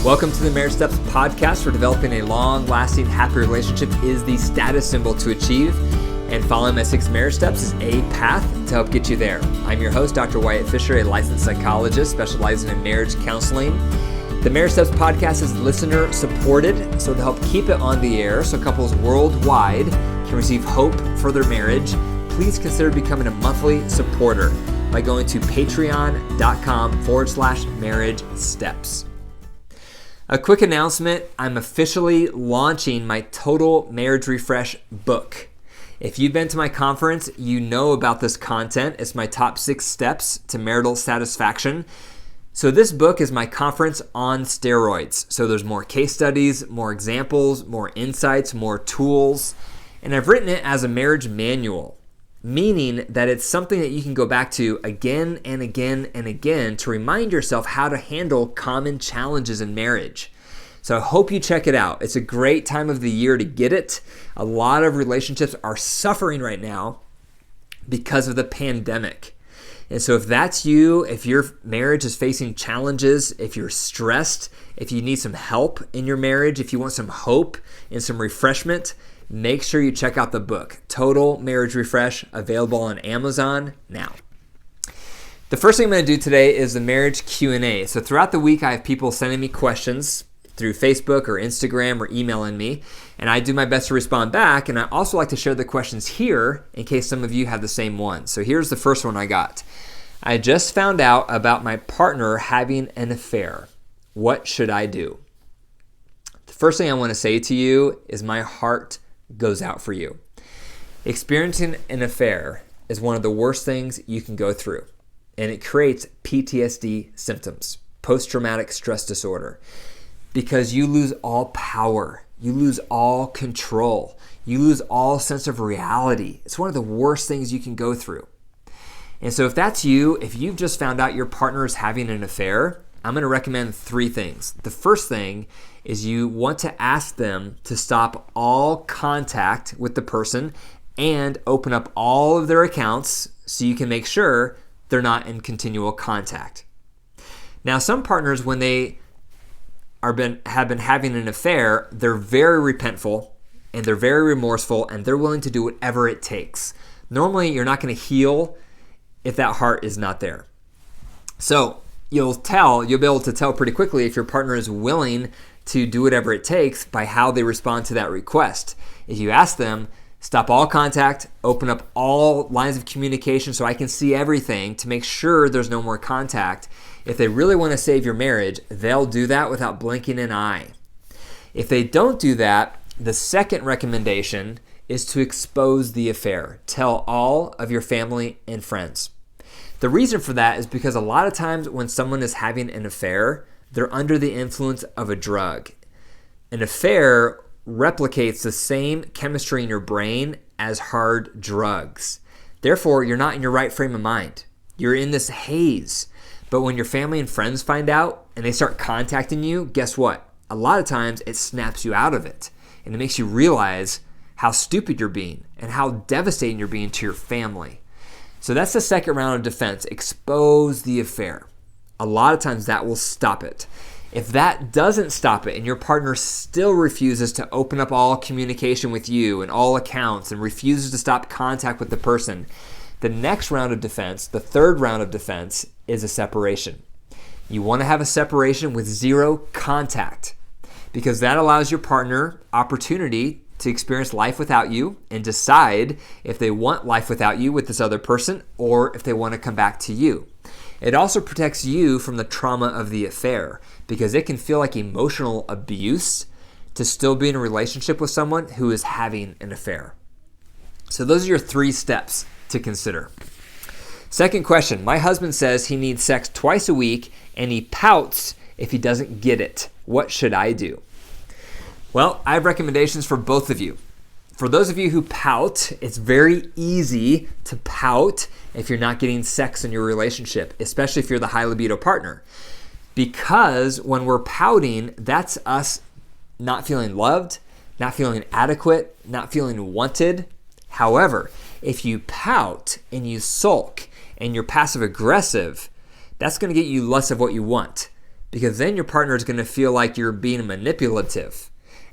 Welcome to the Marriage Steps podcast, where developing a long-lasting, happy relationship is the status symbol to achieve, and following my 6 marriage steps is a path to help get you there. I'm your host, Dr. Wyatt Fisher, a licensed psychologist specializing in marriage counseling. The Marriage Steps podcast is listener-supported, so to help keep it on the air so couples worldwide can receive hope for their marriage, please consider becoming a monthly supporter by going to patreon.com/marriage steps. A quick announcement, I'm officially launching my Total Marriage Refresh book. If you've been to my conference, you know about this content. It's my top 6 steps to marital satisfaction. So this book is my conference on steroids. So there's more case studies, more examples, more insights, more tools. And I've written it as a marriage manual, meaning that it's something that you can go back to again and again and again to remind yourself how to handle common challenges in marriage. So I hope you check it out. It's a great time of the year to get it. A lot of relationships are suffering right now because of the pandemic. And so if that's you, if your marriage is facing challenges, if you're stressed, if you need some help in your marriage, if you want some hope and some refreshment, make sure you check out the book, Total Marriage Refresh, available on Amazon now. The first thing I'm going to do today is the marriage Q&A. So throughout the week, I have people sending me questions through Facebook or Instagram or emailing me, and I do my best to respond back. And I also like to share the questions here in case some of you have the same one. So here's the first one I got. I just found out about my partner having an affair. What should I do? The first thing I want to say to you is my heart goes out for you. Experiencing an affair is one of the worst things you can go through, and it creates PTSD symptoms, post-traumatic stress disorder, because you lose all power, you lose all control, you lose all sense of reality. It's one of the worst things you can go through. And so if that's you, if you've just found out your partner is having an affair, I'm going to recommend 3 things. The first thing is you want to ask them to stop all contact with the person and open up all of their accounts so you can make sure they're not in continual contact. Now, some partners, when they have been having an affair, they're very repentful and they're very remorseful and they're willing to do whatever it takes. Normally, you're not going to heal if that heart is not there. So you'll be able to tell pretty quickly if your partner is willing to do whatever it takes by how they respond to that request. If you ask them, stop all contact, open up all lines of communication so I can see everything to make sure there's no more contact. If they really want to save your marriage, they'll do that without blinking an eye. If they don't do that, the second recommendation is to expose the affair. Tell all of your family and friends. The reason for that is because a lot of times when someone is having an affair, they're under the influence of a drug. An affair replicates the same chemistry in your brain as hard drugs. Therefore, you're not in your right frame of mind. You're in this haze. But when your family and friends find out and they start contacting you, guess what? A lot of times it snaps you out of it. And it makes you realize how stupid you're being and how devastating you're being to your family. So that's the second round of defense. Expose the affair. A lot of times that will stop it. If that doesn't stop it and your partner still refuses to open up all communication with you and all accounts and refuses to stop contact with the person, the next round of defense, the third round of defense, is a separation. You want to have a separation with 0 contact because that allows your partner opportunity to experience life without you and decide if they want life without you with this other person or if they want to come back to you. It also protects you from the trauma of the affair because it can feel like emotional abuse to still be in a relationship with someone who is having an affair. So those are your 3 steps to consider. Second question, my husband says he needs sex twice a week and he pouts if he doesn't get it. What should I do? Well, I have recommendations for both of you. For those of you who pout, it's very easy to pout if you're not getting sex in your relationship, especially if you're the high libido partner. Because when we're pouting, that's us not feeling loved, not feeling adequate, not feeling wanted. However, if you pout and you sulk and you're passive aggressive, that's going to get you less of what you want. because then your partner is going to feel like you're being manipulative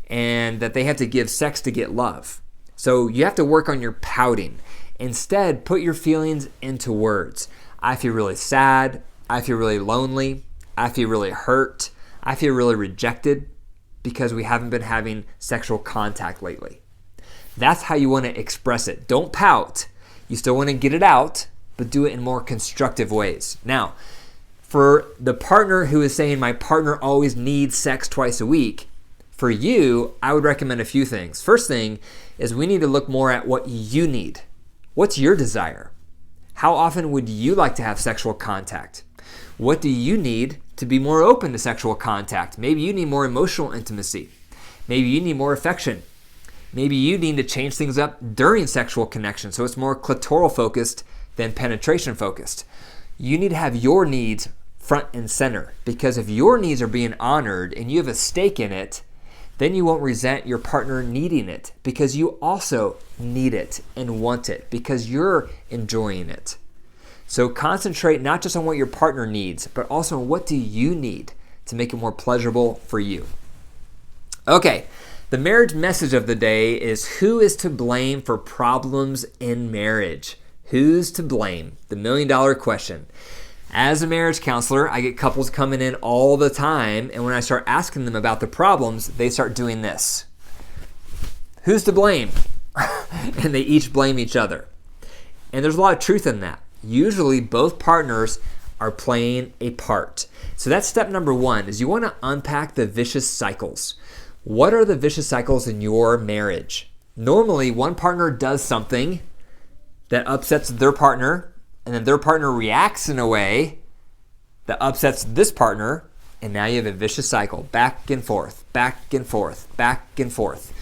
and that they have to give sex to get love. So you have to work on your pouting. Instead, put your feelings into words. I feel really sad. I feel really lonely. I feel really hurt. I feel really rejected because we haven't been having sexual contact lately. That's how you want to express it. Don't pout. You still want to get it out, but do it in more constructive ways. Now, for the partner who is saying, my partner always needs sex twice a week, for you, I would recommend a few things. First thing is we need to look more at what you need. What's your desire? How often would you like to have sexual contact? What do you need to be more open to sexual contact? Maybe you need more emotional intimacy. Maybe you need more affection. Maybe you need to change things up during sexual connection so it's more clitoral focused than penetration focused. You need to have your needs front and center, because if your needs are being honored and you have a stake in it, then you won't resent your partner needing it, because you also need it and want it because you're enjoying it. So concentrate not just on what your partner needs, but also on what do you need to make it more pleasurable for you. Okay, the marriage message of the day is, who is to blame for problems in marriage? Who's to blame? The $1 million question. As a marriage counselor, I get couples coming in all the time, and when I start asking them about the problems, they start doing this. Who's to blame? And they each blame each other. And there's a lot of truth in that. Usually both partners are playing a part. So that's step number one, is you want to unpack the vicious cycles. What are the vicious cycles in your marriage? Normally, one partner does something that upsets their partner, and then their partner reacts in a way that upsets this partner, and now you have a vicious cycle, back and forth, back and forth, back and forth.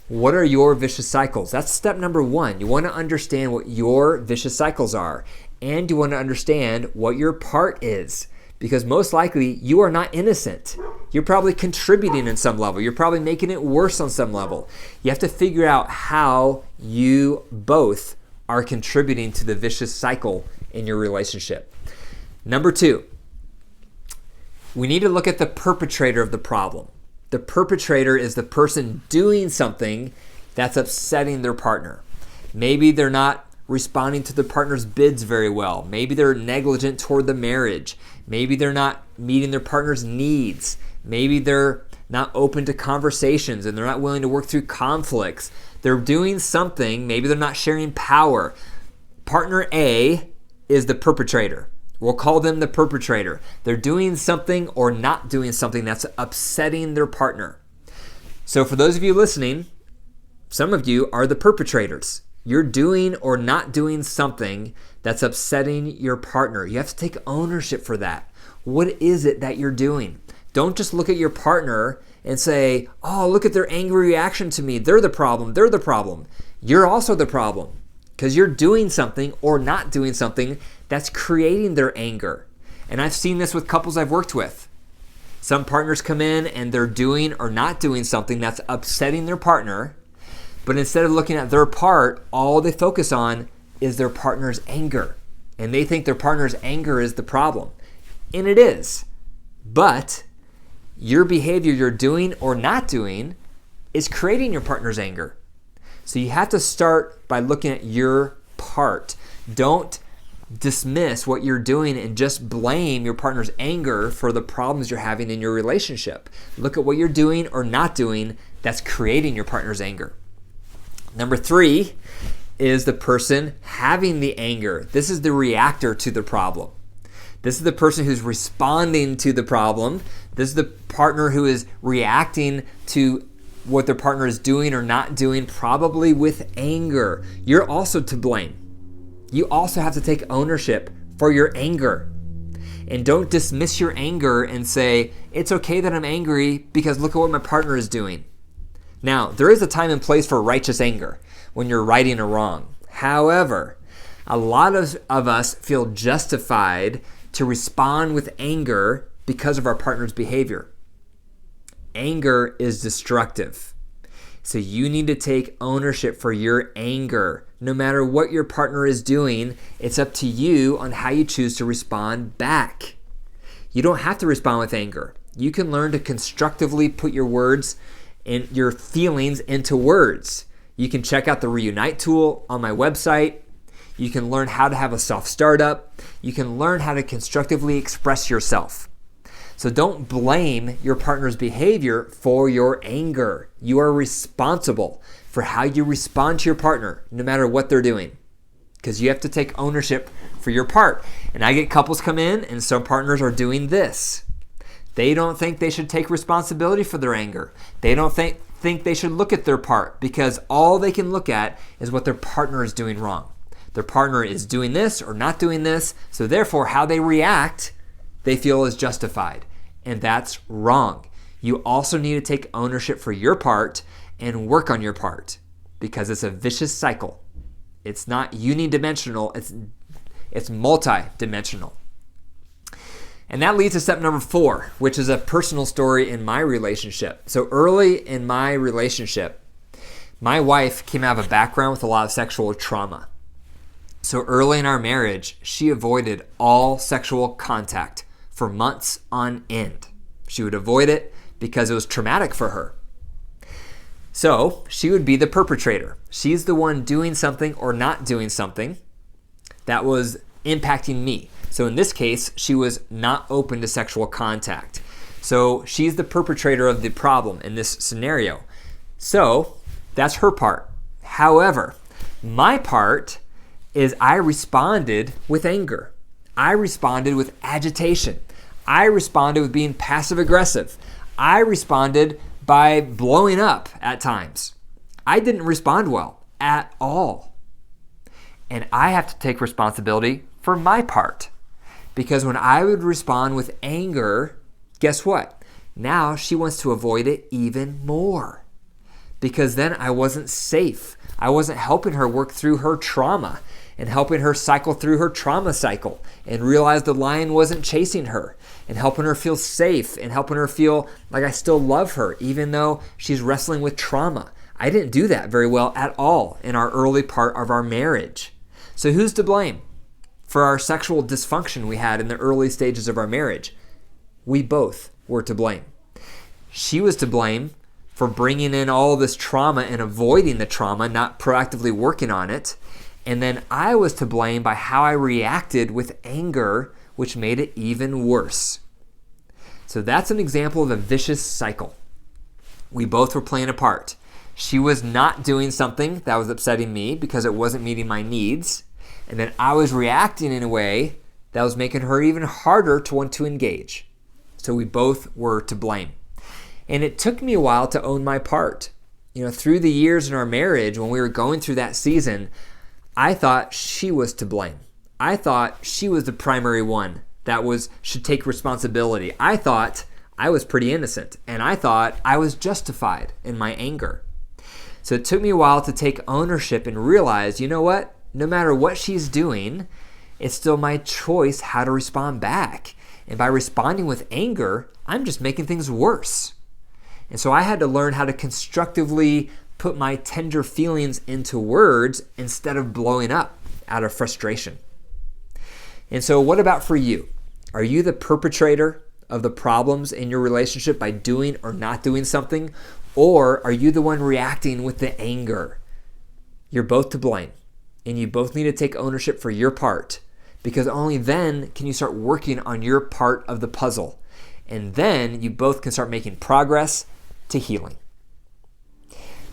What are your vicious cycles? That's step number one. You want to understand what your vicious cycles are, and you want to understand what your part is, because most likely you are not innocent. You're probably contributing in some level. You're probably making it worse on some level. You have to figure out how you both are contributing to the vicious cycle in your relationship. Number two, we need to look at the perpetrator of the problem. The perpetrator is the person doing something that's upsetting their partner. Maybe they're not responding to their partner's bids very well. Maybe they're negligent toward the marriage. Maybe they're not meeting their partner's needs. Maybe they're not open to conversations and they're not willing to work through conflicts. They're doing something, maybe they're not sharing power. Partner A is the perpetrator. We'll call them the perpetrator. They're doing something or not doing something that's upsetting their partner. So for those of you listening, some of you are the perpetrators. You're doing or not doing something that's upsetting your partner. You have to take ownership for that. What is it that you're doing? Don't just look at your partner and say, oh, look at their angry reaction to me. They're the problem. They're the problem. You're also the problem because you're doing something or not doing something that's creating their anger. And I've seen this with couples I've worked with. Some partners come in and they're doing or not doing something that's upsetting their partner, but instead of looking at their part, all they focus on is their partner's anger. And they think their partner's anger is the problem. And it is. But your behavior you're doing or not doing is creating your partner's anger. So you have to start by looking at your part. Don't dismiss what you're doing and just blame your partner's anger for the problems you're having in your relationship. Look at what you're doing or not doing that's creating your partner's anger. Number 3 is the person having the anger. This is the reactor to the problem. This is the person who's responding to the problem. This is the partner who is reacting to what their partner is doing or not doing, probably with anger. You're also to blame. You also have to take ownership for your anger. And don't dismiss your anger and say, it's okay that I'm angry because look at what my partner is doing. Now, there is a time and place for righteous anger when you're righting a wrong. However, a lot of us feel justified to respond with anger because of our partner's behavior. Anger is destructive. So you need to take ownership for your anger. No matter what your partner is doing, it's up to you on how you choose to respond back. You don't have to respond with anger. You can learn to constructively put your words and your feelings into words. You can check out the Reunite tool on my website. You can learn how to have a soft startup. You can learn how to constructively express yourself. So don't blame your partner's behavior for your anger. You are responsible for how you respond to your partner, no matter what they're doing, because you have to take ownership for your part. And I get couples come in and some partners are doing this. They don't think they should take responsibility for their anger. They don't think they should look at their part because all they can look at is what their partner is doing wrong. Their partner is doing this or not doing this, so therefore how they react, they feel is justified. And that's wrong. You also need to take ownership for your part and work on your part because it's a vicious cycle. It's not unidimensional, it's multi-dimensional. And that leads to step number 4, which is a personal story in my relationship. So early in my relationship, my wife came out of a background with a lot of sexual trauma. So early in our marriage, she avoided all sexual contact for months on end. She would avoid it because it was traumatic for her. So she would be the perpetrator. She's the one doing something or not doing something that was impacting me. So in this case, she was not open to sexual contact. So she's the perpetrator of the problem in this scenario. So that's her part. However, my part is I responded with anger. I responded with agitation. I responded with being passive aggressive. I responded by blowing up at times. I didn't respond well at all. And I have to take responsibility for my part. Because when I would respond with anger, guess what? Now she wants to avoid it even more. Because then I wasn't safe. I wasn't helping her work through her trauma and helping her cycle through her trauma cycle and realize the lion wasn't chasing her and helping her feel safe and helping her feel like I still love her even though she's wrestling with trauma. I didn't do that very well at all in our early part of our marriage. So who's to blame for our sexual dysfunction we had in the early stages of our marriage? We both were to blame. She was to blame for bringing in all this trauma and avoiding the trauma, not proactively working on it. And then I was to blame by how I reacted with anger, which made it even worse. So that's an example of a vicious cycle. We both were playing a part. She was not doing something that was upsetting me because it wasn't meeting my needs. And then I was reacting in a way that was making her even harder to want to engage. So we both were to blame. And it took me a while to own my part. Through the years in our marriage, when we were going through that season, I thought she was to blame. I thought she was the primary one that should take responsibility. I thought I was pretty innocent, and I thought I was justified in my anger. So it took me a while to take ownership and realize, you know what? No matter what she's doing, it's still my choice how to respond back. And by responding with anger, I'm just making things worse. And so I had to learn how to constructively put my tender feelings into words instead of blowing up out of frustration. And so what about for you? Are you the perpetrator of the problems in your relationship by doing or not doing something? Or are you the one reacting with the anger? You're both to blame. And you both need to take ownership for your part, because only then can you start working on your part of the puzzle. And then you both can start making progress to healing.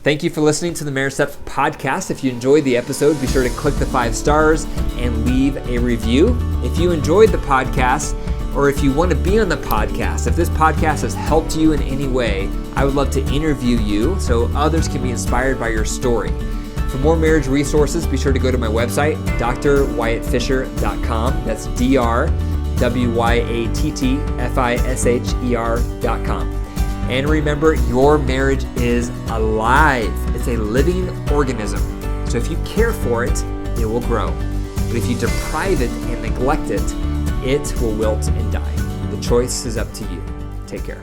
Thank you for listening to the Marriage Steps podcast. If you enjoyed the episode, be sure to click the 5 stars and leave a review. If you enjoyed the podcast, or if you want to be on the podcast, if this podcast has helped you in any way, I would love to interview you so others can be inspired by your story. For more marriage resources, be sure to go to my website, drwyattfisher.com. That's drwyattfisher.com. And remember, your marriage is alive. It's a living organism. So if you care for it, it will grow. But if you deprive it and neglect it, it will wilt and die. The choice is up to you. Take care.